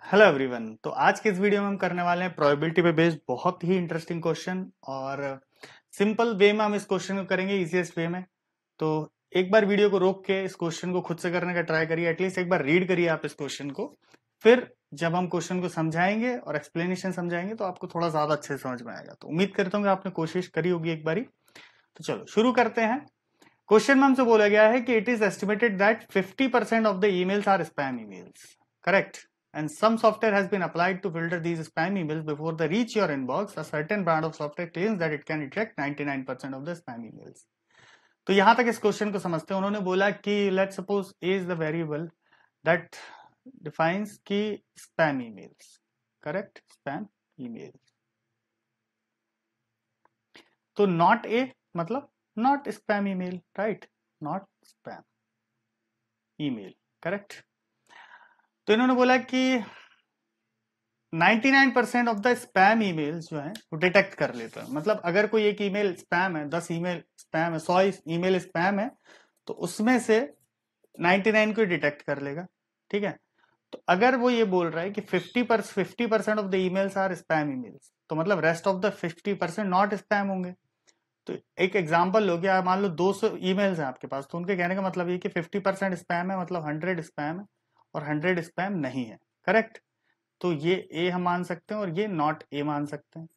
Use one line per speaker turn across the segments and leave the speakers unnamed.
Hello everyone. तो आज के इस वीडियो में हम करने वाले हैं प्रोबेबिलिटी पे बेस्ड बहुत ही इंटरेस्टिंग क्वेश्चन और सिंपल वे में हम इस क्वेश्चन को करेंगे, इजीएस्ट वे में। तो एक बार वीडियो को रोक के इस क्वेश्चन को खुद से करने का ट्राई करिए, एटलीस्ट एक बार रीड करिए आप इस क्वेश्चन को। फिर जब हम क्वेश्चन को समझाएंगे और एक्सप्लेनेशन समझाएंगे तो आपको थोड़ा ज्यादा अच्छे से समझ में आएगा। तो उम्मीद करता हूँ कि आपने कोशिश करी होगी एक बारी। तो चलो शुरू करते हैं। क्वेश्चन में हमसे बोला गया है कि it is estimated that 50% of the emails are spam emails, correct? And some software has been applied to filter these spam emails before they reach your inbox. A certain brand of software claims that it can detect 99% of the spam emails. तो यहां तक इस question को समझते हैं। उन्होंने बोला कि let's suppose A is the variable that defines की spam emails, correct? Spam emails. तो नॉट ए मतलब not spam email, right? Not spam email, correct? तो इन्होंने बोला कि 99% ऑफ द स्पैम ईमेल्स जो है वो डिटेक्ट कर लेता है। मतलब अगर कोई एक ईमेल स्पैम है, 10 ईमेल स्पैम है, 100 ईमेल स्पैम है, तो उसमें से 99 को डिटेक्ट कर लेगा। ठीक है? तो अगर वो ये बोल रहा है कि 50% of the emails are spam emails, तो मतलब rest of the 50% not spam होंगे। तो एक एग्जांपल लो कि मान लो 200 ईमेल्स हैं आपके पास, तो उनके कहने का मतलब ये कि 50% स्पैम है, मतलब 100 स्पैम है और 100 स्पैम नहीं है, करेक्ट? तो ये ए हम मान सकते हैं और ये नॉट ए मान सकते हैं।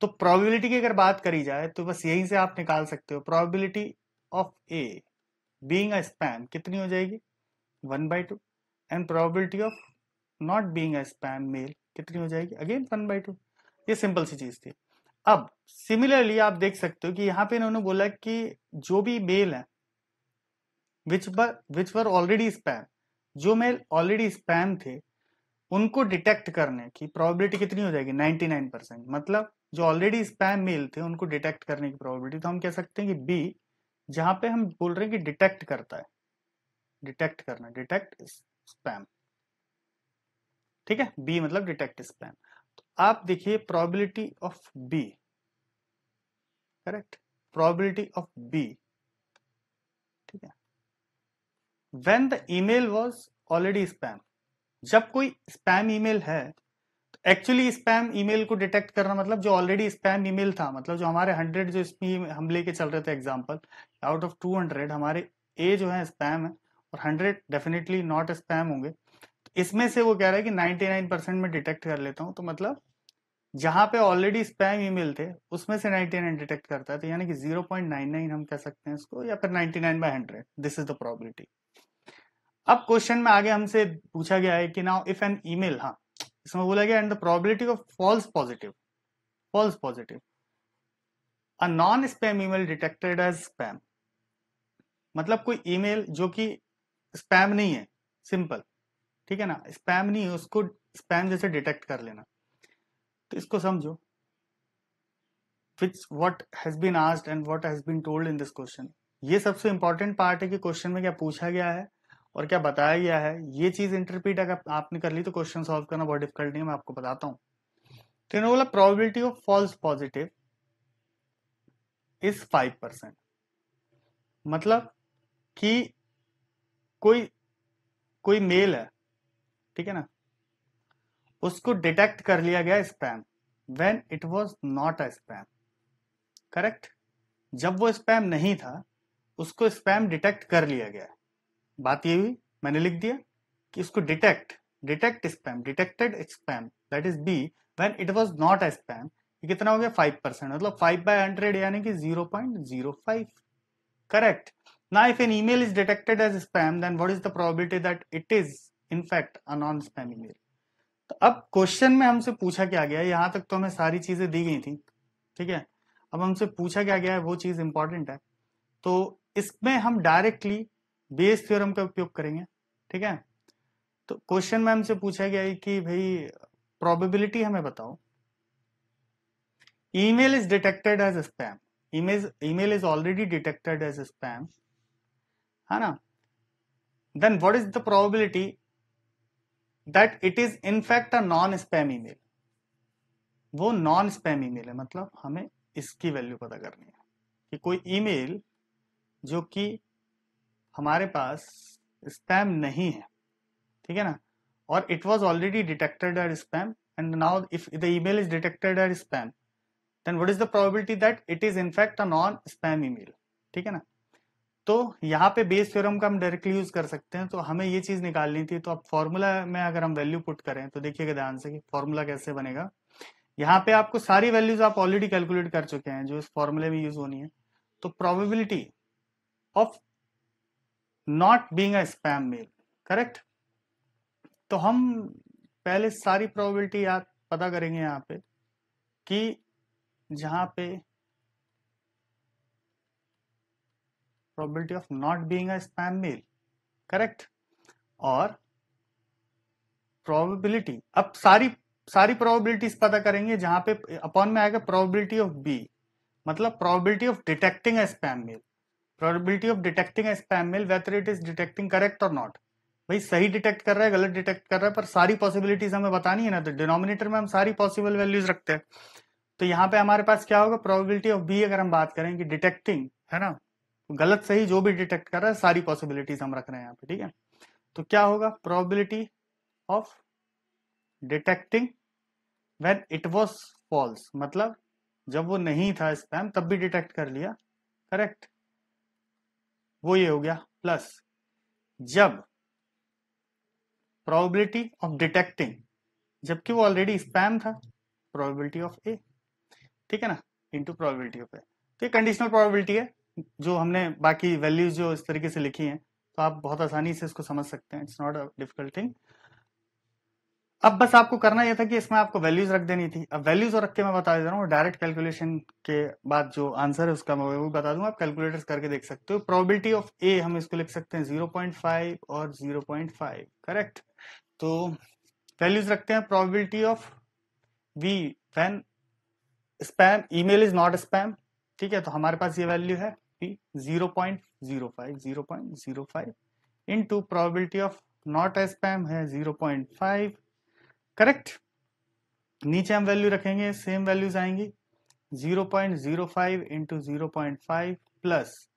तो प्रोबेबिलिटी की अगर बात करी जाए तो बस यहीं से आप निकाल सकते हो, probability of A being a spam कितनी हो जाएगी? 1/2। And probability of not being a spam mail कितनी हो जाएगी? अगेन 1/2। ये सिंपल सी चीज थी। अब सिमिलरली आप देख सकते हो कि यहाँ पे इन्होंने बोला कि जो भी मेल है विच वर ऑलरेडी स्पैम, जो मेल ऑलरेडी स्पैम थे उनको डिटेक्ट करने की प्रोबेबिलिटी कितनी हो जाएगी? 99%। मतलब जो ऑलरेडी स्पैम मेल थे उनको डिटेक्ट करने की प्रोबेबिलिटी, तो हम कह सकते हैं कि बी, जहां पे हम बोल रहे हैं कि डिटेक्ट करता है, डिटेक्ट करना, डिटेक्ट स्पैम। ठीक है? बी मतलब डिटेक्ट स्पैम। तो आप देखिए probability of B, correct? Probability of B, ठीक है? When the email was already spam, जब कोई स्पैम ईमेल है, एक्चुअली स्पैम ईमेल को डिटेक्ट करना मतलब जो ऑलरेडी स्पैम ईमेल था, मतलब जो हमारे 100 जो इसमें हम लेके चल रहे थे एग्जांपल, आउट ऑफ 200 हमारे ए जो है स्पैम है और 100 डेफिनेटली नॉट स्पैम होंगे। तो इसमें से वो कह रहा है कि 99% में डिटेक्ट कर लेता हूं, तो मतलब जहां पे ऑलरेडी स्पैम ईमेल थे उसमें से 99 डिटेक्ट करता है, तो यानी कि 0.99 हम कह सकते हैं इसको, या फिर 99/100। This is the probability. अब क्वेश्चन में आगे हमसे पूछा गया है कि नाउ इफ एन ईमेल, हाँ इसमें बोला गया and the probability of false positive, false positive, a non spam email detected as spam. मतलब कोई ईमेल जो कि स्पैम नहीं है, सिंपल, ठीक है ना? स्पैम नहीं है, उसको स्पैम जैसे डिटेक्ट कर लेना। तो इसको समझो, which what has been asked and what has been told in this question. ये सबसे इंपॉर्टेंट पार्ट है कि क्वेश्चन में क्या पूछा गया है और क्या बताया गया है। ये चीज इंटरप्रीट अगर आपने कर ली तो क्वेश्चन सॉल्व करना बहुत डिफिकल्ट नहीं है, मैं आपको बताता हूँ। तो इन्होंने बोला probability of false positive is 5%। मतलब कि कोई कोई मेल है, ठीक है ना, उसको डिटेक्ट कर लिया गया spam when it was not a spam, correct? जब वो स्पैम नहीं था उसको स्पैम डिटेक्ट कर लिया गया। बात ये हुई, मैंने लिख दिया कि इसको detect, detect spam, detected spam, that is B, when it was not a spam. ये कितना हो गया? 5%। मतलब 5/100 यानी कि 0.05, correct? Now if an email is detected as spam, then what is the probability that it is in fact a non-spam email? तो अब question में हमसे पूछा क्या गया है, यहां तक तो हमें सारी चीजें दी गई थी, ठीक है? अब हमसे पूछा क्या गया है वो चीज इंपॉर्टेंट है। तो इसमें हम डायरेक्टली बेस थ्योरम का उपयोग करेंगे, ठीक है? तो क्वेश्चन में हमसे पूछा गया है कि भाई प्रोबेबिलिटी हमें बताओ, email is detected as spam, email is already detected as spam, है ना? Then what is the probability that it is in fact a non spam email. वो नॉन स्पैम ईमेल है, मतलब हमें इसकी वैल्यू पता करनी है कि कोई ईमेल जो कि हमारे पास स्पैम नहीं है, ठीक है ना, or it was already detected as spam, and now if the email is detected as spam, then what is the probability that it is in fact a non spam email? ठीक है ना? तो यहाँ पे बेस थ्योरम का हम directly use कर सकते हैं, तो हमें ये चीज निकालनी थी। तो अब फॉर्मूला में अगर हम वैल्यू पुट करें तो देखिएगा ध्यान से कि फॉर्मूला कैसे बनेगा। यहाँ पे आपको सारी वैल्यूज आप ऑलरेडी कैलकुलेट कर चुके हैं जो इस फॉर्मूले में यूज होनी है। तो probability of not being a spam mail, correct. तो हम पहले सारी प्रोबेबिलिटी याद पता करेंगे यहाँ पे कि जहां पे probability of not being a spam mail, correct, और प्रोबेबिलिटी, अब सारी प्रोबेबिलिटीज पता करेंगे जहां पे अपॉन में आएगा प्रोबेबिलिटी ऑफ बी, मतलब probability of detecting a spam mail, probability of detecting a spam mail whether it is detecting correct और नॉट। भाई सही डिटेक्ट कर रहा है, गलत डिटेक्ट कर रहा है, पर सारी पॉसिबिलिटीज हमें बतानी है ना, तो डिनोमिनेटर में हम सारी पॉसिबल वैल्यूज रखते हैं। तो यहाँ पे हमारे पास क्या होगा, प्रोबेबिलिटी ऑफ बी अगर हम बात करें कि डिटेक्टिंग है ना, गलत सही जो भी डिटेक्ट कर रहा है सारी पॉसिबिलिटीज हम रख रहे हैं यहाँ पे, ठीक है। तो क्या होगा, probability of detecting when it was false, मतलब जब वो नहीं था स्पैम तब भी डिटेक्ट कर लिया, करेक्ट, वो ये हो गया, प्लस जब प्रोबेबिलिटी ऑफ डिटेक्टिंग जबकि वो ऑलरेडी स्पैम था, प्रोबेबिलिटी ऑफ ए, ठीक है ना, इनटू प्रोबेबिलिटी ऑफ ए। तो ये कंडीशनल प्रोबेबिलिटी है जो हमने बाकी वैल्यूज जो इस तरीके से लिखी हैं, तो आप बहुत आसानी से इसको समझ सकते हैं, it's not a difficult thing. अब बस आपको करना यह था कि इसमें आपको वैल्यूज रख देनी थी। अब वैल्यूज रख के मैं बता दे रहा हूँ, डायरेक्ट कैलकुलेशन के बाद जो आंसर है उसका मैं वो बता दूंगा, आप कैलकुलेटर्स करके देख सकते हो। प्रोबेबिलिटी ऑफ ए हम इसको लिख सकते हैं 0.5 और 0.5, करेक्ट। तो वैल्यूज रखते हैं, probability of we when spam email is not spam, ठीक है, तो हमारे पास ये वैल्यू है P 0.05 into probability of not spam है 0.5, करेक्ट। नीचे हम वैल्यू रखेंगे, सेम वैल्यूज आएंगी 0.05 इंटू 0.5 प्लस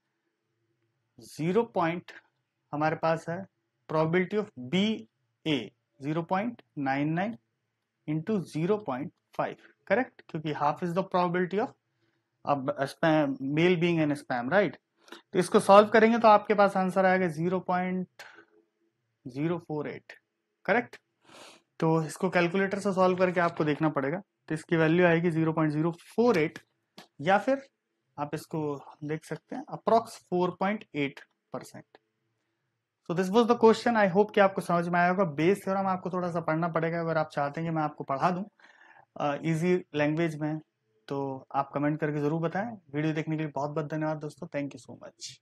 0. हमारे पास है probability of B A 0.99 into 0.5, correct, क्योंकि half is the probability of अब spam mail being an spam, right. तो इसको सॉल्व करेंगे तो आपके पास आंसर आएगा 0.048, करेक्ट। तो इसको कैलकुलेटर से सॉल्व करके आपको देखना पड़ेगा, तो इसकी वैल्यू आएगी 0.048, या फिर आप इसको देख सकते हैं approx 4.8%। So this was the question. I hope कि आपको समझ में आया होगा। बेस थ्योरम आपको थोड़ा सा पढ़ना पड़ेगा अगर आप चाहते हैं कि मैं आपको पढ़ा दूं इजी लैंग्वेज में, तो आप कमेंट करके जरूर बताएं। वीडियो देखने के लिए बहुत बहुत धन्यवाद दोस्तों, थैंक यू सो मच।